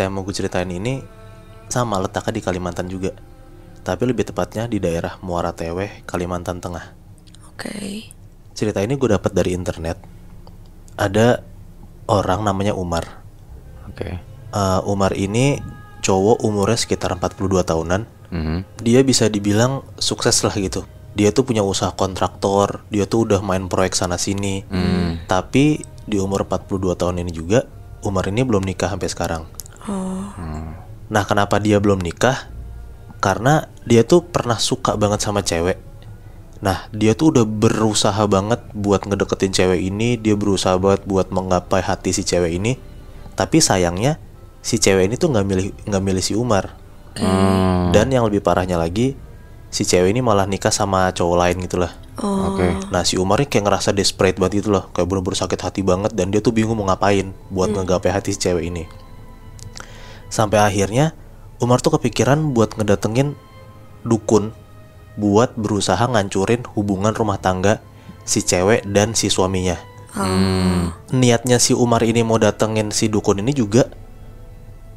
Saya mau gue ceritain ini sama letaknya di Kalimantan juga, tapi lebih tepatnya di daerah Muara Teweh, Kalimantan Tengah. Oke. Cerita ini gue dapat dari internet. Ada orang namanya Umar. Oke. Umar ini cowok, umurnya sekitar 42 tahunan. Dia bisa dibilang sukses lah gitu. Dia tuh punya usaha kontraktor, dia tuh udah main proyek sana sini. Tapi di umur 42 tahun ini juga, Umar ini belum nikah sampai sekarang. Nah, kenapa dia belum nikah? Karena dia tuh pernah suka banget sama cewek. Nah, dia tuh udah berusaha banget buat ngedeketin cewek ini. Dia berusaha banget buat menggapai hati si cewek ini. Tapi sayangnya si cewek ini tuh nggak milih si Umar. Dan yang lebih parahnya lagi, si cewek ini malah nikah sama cowok lain gitu lah. Oke. Nah, si Umar ini kayak ngerasa desperate banget gitu loh, kayak bener-bener sakit hati banget. Dan dia tuh bingung mau ngapain buat ngegapai hati si cewek ini. Sampai akhirnya Umar tuh kepikiran buat ngedatengin dukun buat berusaha ngancurin hubungan rumah tangga si cewek dan si suaminya. Niatnya si Umar ini mau datengin si dukun ini juga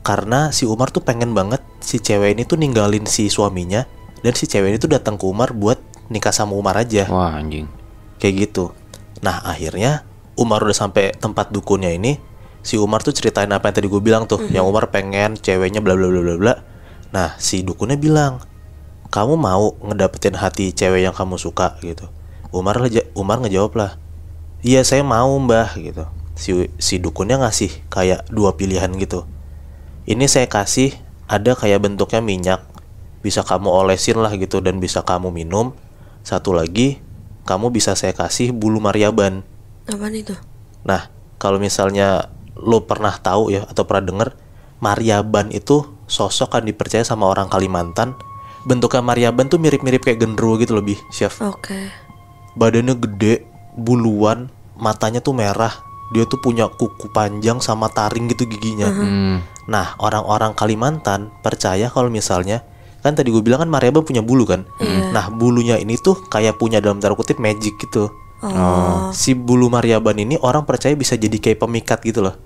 karena si Umar tuh pengen banget si cewek ini tuh ninggalin si suaminya, dan si cewek ini tuh datang ke Umar buat nikah sama Umar aja. Wah, anjing. Kayak gitu. Nah, akhirnya Umar udah sampai tempat dukunnya ini. Si Umar tuh ceritain apa yang tadi gue bilang tuh, yang Umar pengen ceweknya bla bla bla bla bla. Nah, si dukunnya bilang, kamu mau ngedapetin hati cewek yang kamu suka gitu. Umar ngejawab lah, iya saya mau mbah gitu. Si dukunnya ngasih kayak dua pilihan gitu. Ini saya kasih ada kayak bentuknya minyak, bisa kamu olesin lah gitu dan bisa kamu minum. Satu lagi, kamu bisa saya kasih bulu Maryaban. Apaan itu? Nah, kalau misalnya lo pernah tahu ya atau pernah denger, Maryaban itu sosok kan dipercaya sama orang Kalimantan. Bentuknya Maryaban tuh mirip-mirip kayak genderuwo gitu lebih, Chef. Oke. Badannya gede, buluan, matanya tuh merah. Dia tuh punya kuku panjang sama taring gitu giginya. Nah, orang-orang Kalimantan percaya kalau misalnya, kan tadi gue bilang kan Maryaban punya bulu kan. Nah, bulunya ini tuh kayak punya dalam tanda kutip magic gitu. Si bulu Maryaban ini orang percaya bisa jadi kayak pemikat gitu loh.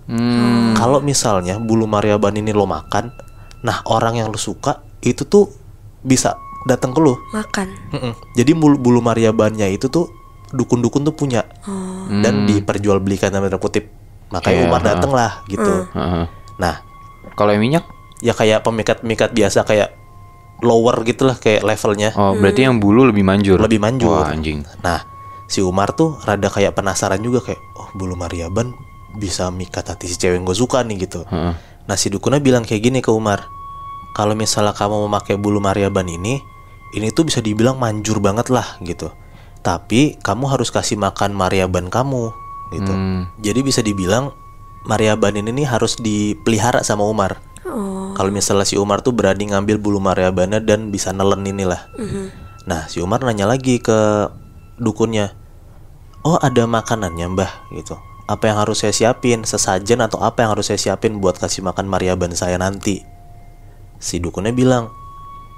Kalau misalnya bulu Maryaban ini lo makan, nah orang yang lo suka itu tuh bisa datang ke lo. Makan. Jadi bulu Maryabannya itu tuh dukun-dukun tuh punya dan diperjualbelikan dalam tanda kutip. Makanya Umar dateng lah gitu. Nah, Kalau yang minyak? ya kayak pemikat-pemikat biasa, kayak lower gitu lah kayak levelnya. Oh, berarti yang bulu lebih manjur. Lebih manjur. Wah, anjing. Nah, si Umar tuh rada kayak penasaran juga, kayak oh bulu Maryaban bisa mikat hati si cewek yang gue suka nih gitu. Nah, si dukunnya bilang kayak gini ke Umar, kalau misalnya kamu memakai bulu Maryaban ini tuh bisa dibilang manjur banget lah gitu. Tapi kamu harus kasih makan Maryaban kamu gitu. Jadi bisa dibilang Maryaban ini nih harus dipelihara sama Umar. Kalau misalnya si Umar tuh berani ngambil bulu Maryabannya dan bisa nelen inilah. Nah, si Umar nanya lagi ke dukunnya, oh ada makanannya mbah gitu, apa yang harus saya siapin, sesajen atau apa yang harus saya siapin buat kasih makan Maryaban saya nanti? Si dukunnya bilang,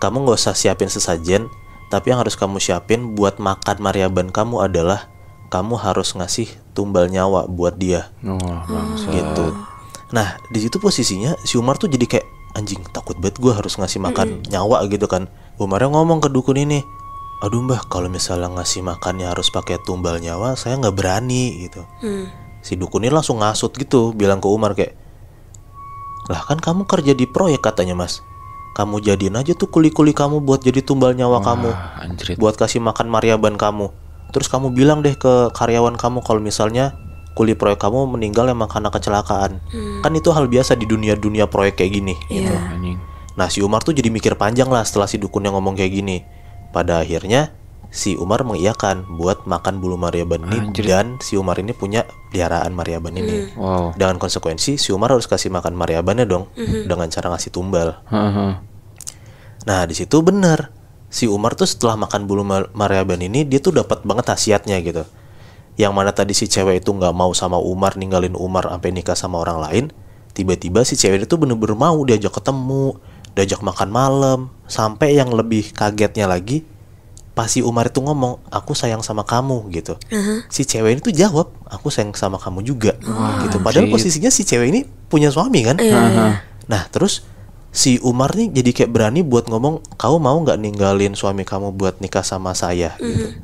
kamu gak usah siapin sesajen, tapi yang harus kamu siapin buat makan Maryaban kamu adalah kamu harus ngasih tumbal nyawa buat dia. Gitu. Nah, di situ posisinya si Umar tuh jadi kayak anjing, takut banget gue harus ngasih makan nyawa gitu kan. Umarnya ngomong ke dukun ini, aduh mbah, kalau misalnya ngasih makannya harus pakai tumbal nyawa, saya nggak berani gitu. Si dukun ini langsung ngasut gitu, bilang ke Umar kayak, lah kan kamu kerja di proyek katanya mas, kamu jadiin aja tuh kuli-kuli kamu buat jadi tumbal nyawa kamu, anjrit. buat kasih makan Maryaban kamu. Terus kamu bilang deh ke karyawan kamu kalau misalnya kuli proyek kamu meninggal emang karena kecelakaan. Kan itu hal biasa di dunia proyek kayak gini gitu. Anjing. Nah, si Umar tuh jadi mikir panjang lah setelah si dukunnya ngomong kayak gini. Pada akhirnya si Umar mengiyakan buat makan bulu Maryaban ini. Dan si Umar ini punya peliharaan Maryaban ini. Wow. Dengan konsekuensi si Umar harus kasih makan Maryabannya dong, dengan cara ngasih tumbal. Nah, di situ bener, si Umar tuh setelah makan bulu Maryaban ini dia tuh dapat banget khasiatnya gitu. Yang mana tadi si cewek itu nggak mau sama Umar, ninggalin Umar sampai nikah sama orang lain. Tiba-tiba si cewek itu bener-bener mau diajak ketemu, diajak makan malam. Sampai yang lebih kagetnya lagi, pas si Umar itu ngomong, aku sayang sama kamu gitu. Si cewek ini tuh jawab, aku sayang sama kamu juga gitu. Padahal posisinya si cewek ini punya suami kan. Nah terus si Umar nih jadi kayak berani buat ngomong, kamu mau nggak ninggalin suami kamu buat nikah sama saya gitu.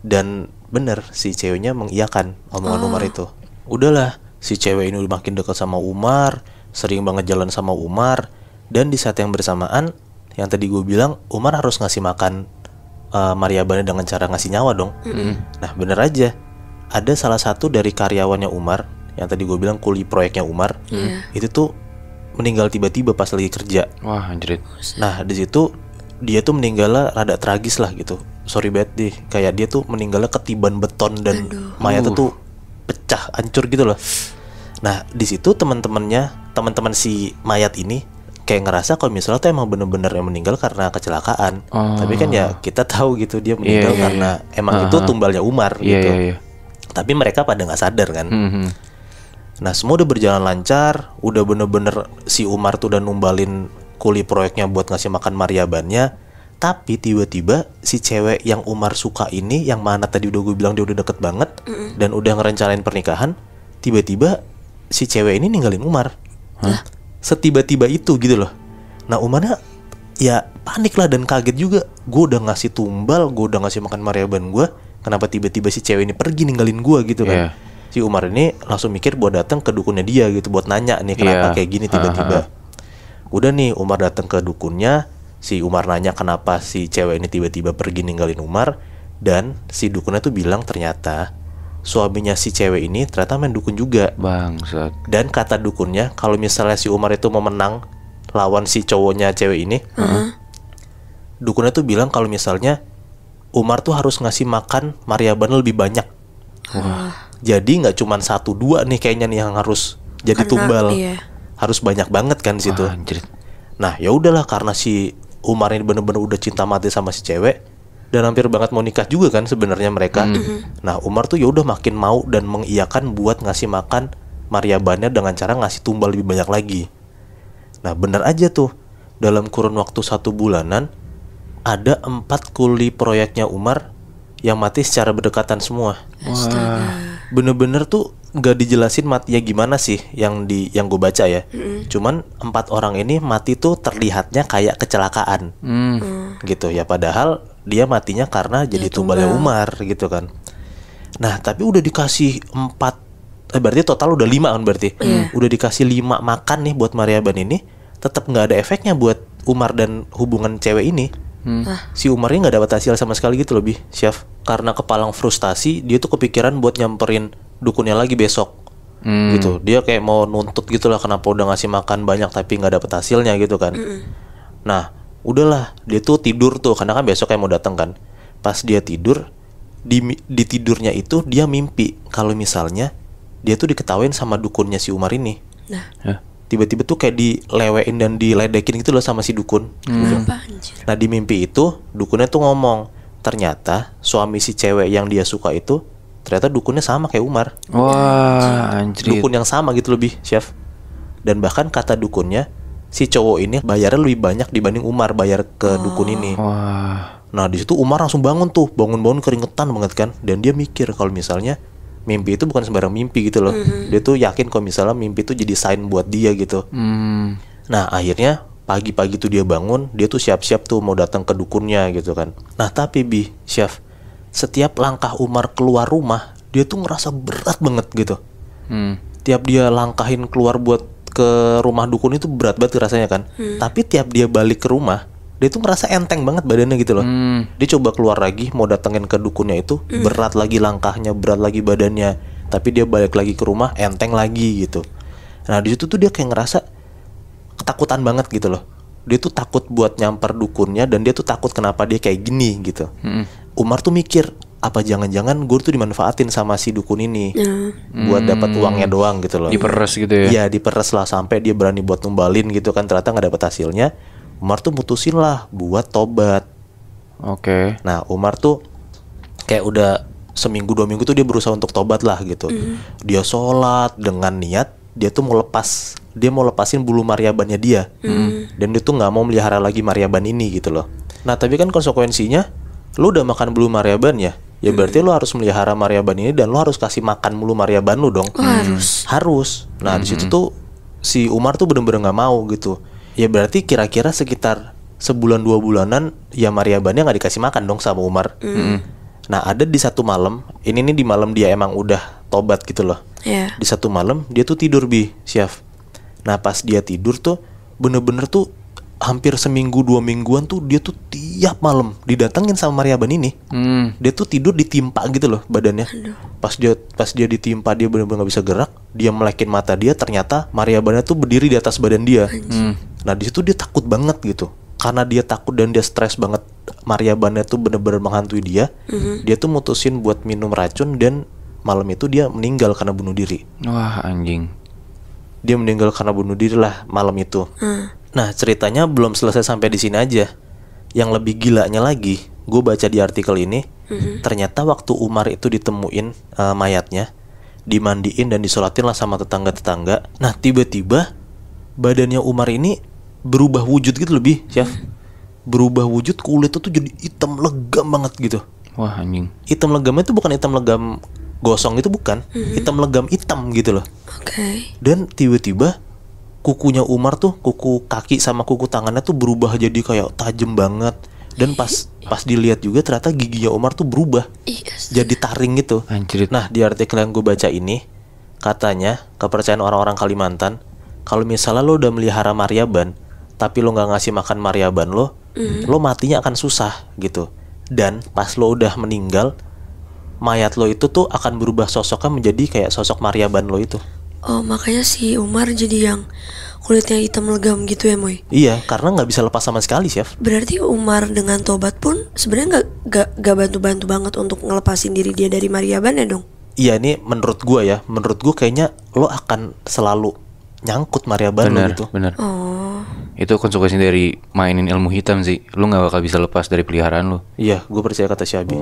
Dan bener si ceweknya mengiyakan omongan Umar itu. Udahlah, si cewek ini udah makin dekat sama Umar, sering banget jalan sama Umar. Dan di saat yang bersamaan, yang tadi gue bilang, Umar harus ngasih makan Maryabannya dengan cara ngasih nyawa dong. Nah bener aja, ada salah satu dari karyawannya Umar, yang tadi gue bilang kuli proyeknya Umar, itu tuh meninggal tiba-tiba pas lagi kerja. Wah anjrit. Nah di situ dia tuh meninggalnya rada tragis lah gitu. Sorry banget deh, kayak dia tuh meninggalnya ketiban beton dan mayatnya tuh pecah, hancur gitu loh. Nah di situ teman-teman si mayat ini kayak ngerasa kalau misalnya tuh emang bener-bener yang meninggal karena kecelakaan. Tapi kan ya kita tahu gitu dia meninggal karena emang itu tumbalnya Umar gitu. Tapi mereka pada nggak sadar kan. Nah semua udah berjalan lancar, udah bener-bener si Umar tuh udah numbalin kuli proyeknya buat ngasih makan Maryabannya. Tapi tiba-tiba si cewek yang Umar suka ini, yang mana tadi udah gue bilang dia udah deket banget dan udah ngerencanain pernikahan, tiba-tiba si cewek ini ninggalin Umar. Setiba-tiba itu gitu loh. Nah Umarnya ya panik lah dan kaget juga. Gue udah ngasih tumbal, gue udah ngasih makan Maryaban gue, kenapa tiba-tiba si cewek ini pergi ninggalin gue gitu kan. Si Umar ini langsung mikir buat datang ke dukunnya dia gitu, buat nanya nih kenapa kayak gini tiba-tiba. Udah nih Umar datang ke dukunnya. Si Umar nanya kenapa si cewek ini tiba-tiba pergi ninggalin Umar. Dan si dukunnya tuh bilang ternyata suaminya si cewek ini ternyata main dukun juga. Bangsat. Dan kata dukunnya, kalau misalnya si Umar itu mau menang lawan si cowoknya cewek ini, dukunnya tuh bilang kalau misalnya Umar tuh harus ngasih makan Maryaban lebih banyak. Jadi nggak cuma 1-2 nih kayaknya nih yang harus jadi tumbal. Harus banyak banget kan di situ. Nah ya udahlah, karena si Umar ini bener-bener udah cinta mati sama si cewek dan hampir banget mau nikah juga kan sebenarnya mereka. Nah Umar tuh ya udah makin mau dan mengiyakan buat ngasih makan Maryabannya dengan cara ngasih tumbal lebih banyak lagi. Nah bener aja tuh, dalam kurun waktu 1 bulanan ada 4 kuli proyeknya Umar yang mati secara berdekatan semua. Bener-bener tuh nggak dijelasin matinya gimana sih yang gue baca ya. Cuman 4 orang ini mati tuh terlihatnya kayak kecelakaan gitu ya, padahal dia matinya karena jadi tumbalnya Umar gitu kan. Nah tapi udah dikasih 4, berarti total udah 5 kan berarti. Udah dikasih 5 makan nih buat Maryaban ini, tetap nggak ada efeknya buat Umar dan hubungan cewek ini. Si Umar ini nggak dapat hasil sama sekali gitu loh Syaf. Karena kepalang frustasi, dia tuh kepikiran buat nyamperin dukunnya lagi besok gitu. Dia kayak mau nuntut gitu lah, kenapa udah ngasih makan banyak tapi nggak dapat hasilnya gitu kan. Nah udahlah, dia tuh tidur tuh karena kan besok kayak mau datang kan. Pas dia tidur, di tidurnya itu dia mimpi kalau misalnya dia tuh diketawain sama dukunnya si Umar ini. Tiba-tiba tuh kayak dilewein dan diledekin gitu loh sama si dukun. Nah di mimpi itu dukunnya tuh ngomong, ternyata suami si cewek yang dia suka itu ternyata dukunnya sama kayak Umar. Wah anjir. Dukun yang sama gitu lebih Chef. Dan bahkan kata dukunnya, si cowok ini bayarnya lebih banyak dibanding Umar bayar ke dukun ini. Nah di situ Umar langsung bangun tuh, bangun-bangun keringetan banget kan. Dan dia mikir kalau misalnya mimpi itu bukan sembarang mimpi gitu loh. Dia tuh yakin kalau misalnya mimpi itu jadi sign buat dia gitu. Nah akhirnya pagi-pagi tuh dia bangun, dia tuh siap-siap tuh mau datang ke dukunnya gitu kan. Nah tapi Chef, setiap langkah Umar keluar rumah, dia tuh ngerasa berat banget gitu. Tiap dia langkahin keluar buat ke rumah dukun itu berat banget rasanya kan. Tapi tiap dia balik ke rumah, dia tuh ngerasa enteng banget badannya gitu loh. Dia coba keluar lagi mau datengin ke dukunnya itu, berat lagi langkahnya, berat lagi badannya. Tapi dia balik lagi ke rumah, enteng lagi gitu. Nah di situ tuh dia kayak ngerasa ketakutan banget gitu loh. Dia tuh takut buat nyamper dukunnya dan dia tuh takut kenapa dia kayak gini gitu. Umar tuh mikir, apa jangan-jangan gue tuh dimanfaatin sama si dukun ini buat dapat uangnya doang gitu loh. Diperes gitu ya? Iya diperes lah sampai dia berani buat numbalin gitu kan, ternyata nggak dapat hasilnya. Umar tuh mutusin lah buat tobat. Nah Umar tuh kayak udah seminggu 2 minggu tuh dia berusaha untuk tobat lah gitu. Dia sholat dengan niat dia tuh mau lepasin bulu Maryabannya dia. Dan dia tuh nggak mau melihara lagi Maryaban ini gitu loh. Nah tapi kan konsekuensinya, lu udah makan bulu Maryaban ya berarti lu harus melihara Maryaban ini dan lu harus kasih makan bulu Maryaban lu dong. Harus. Nah di situ tuh si Umar tuh bener-bener nggak mau gitu. Ya berarti kira-kira sekitar sebulan 2 bulanan ya Maryabannya nggak dikasih makan dong sama Umar. Nah ada di satu malam, ini nih di malam dia emang udah tobat gitu loh. Ya. Di satu malam dia tuh tidur Syaf. Nah pas dia tidur tuh bener-bener tuh hampir seminggu 2 mingguan tuh dia tuh tiap malam didatengin sama Maryaban ini. Dia tuh tidur ditimpa gitu loh badannya. Pas dia ditimpa dia bener-bener nggak bisa gerak. Dia melekin mata dia, ternyata Maryabannya tuh berdiri di atas badan dia. Nah di situ dia takut banget gitu. Karena dia takut dan dia stres banget, Maryabannya tuh bener-bener menghantui dia. Dia tuh mutusin buat minum racun dan malam itu dia meninggal karena bunuh diri. Wah anjing. Dia meninggal karena bunuh diri lah malam itu. Nah ceritanya belum selesai sampai di sini aja. Yang lebih gilanya lagi, gue baca di artikel ini, ternyata waktu Umar itu ditemuin mayatnya, dimandiin dan disolatin lah sama tetangga-tetangga. Nah tiba-tiba badannya Umar ini berubah wujud gitu lebih, Syaf. Berubah wujud, kulitnya tuh jadi hitam legam banget gitu. Wah anjing. Hitam legamnya itu bukan hitam legam gosong, itu bukan. Hitam legam hitam gitu loh. Oke. Dan tiba-tiba kukunya Umar tuh, kuku kaki sama kuku tangannya tuh berubah jadi kayak tajam banget. Dan pas dilihat juga ternyata giginya Umar tuh berubah jadi taring gitu. Anjrit. Nah di artikel yang gue baca ini, katanya kepercayaan orang-orang Kalimantan, kalau misalnya lo udah melihara Maryaban tapi lo nggak ngasih makan Maryaban lo matinya akan susah gitu. Dan pas lo udah meninggal, mayat lo itu tuh akan berubah sosoknya menjadi kayak sosok Maryaban lo itu. Oh makanya si Umar jadi yang kulitnya hitam legam gitu ya Moy. Iya, karena nggak bisa lepas sama sekali, Chef. Berarti Umar dengan tobat pun sebenarnya nggak bantu-bantu banget untuk ngelepasin diri dia dari Maryaban ya dong? Iya, ini menurut gua ya, menurut gua kayaknya lo akan selalu nyangkut Maryaban lo gitu. Bener. Oh. Itu konsekuensi dari mainin ilmu hitam sih. Lu gak bakal bisa lepas dari peliharaan lu. Iya, gue percaya kata Syabi.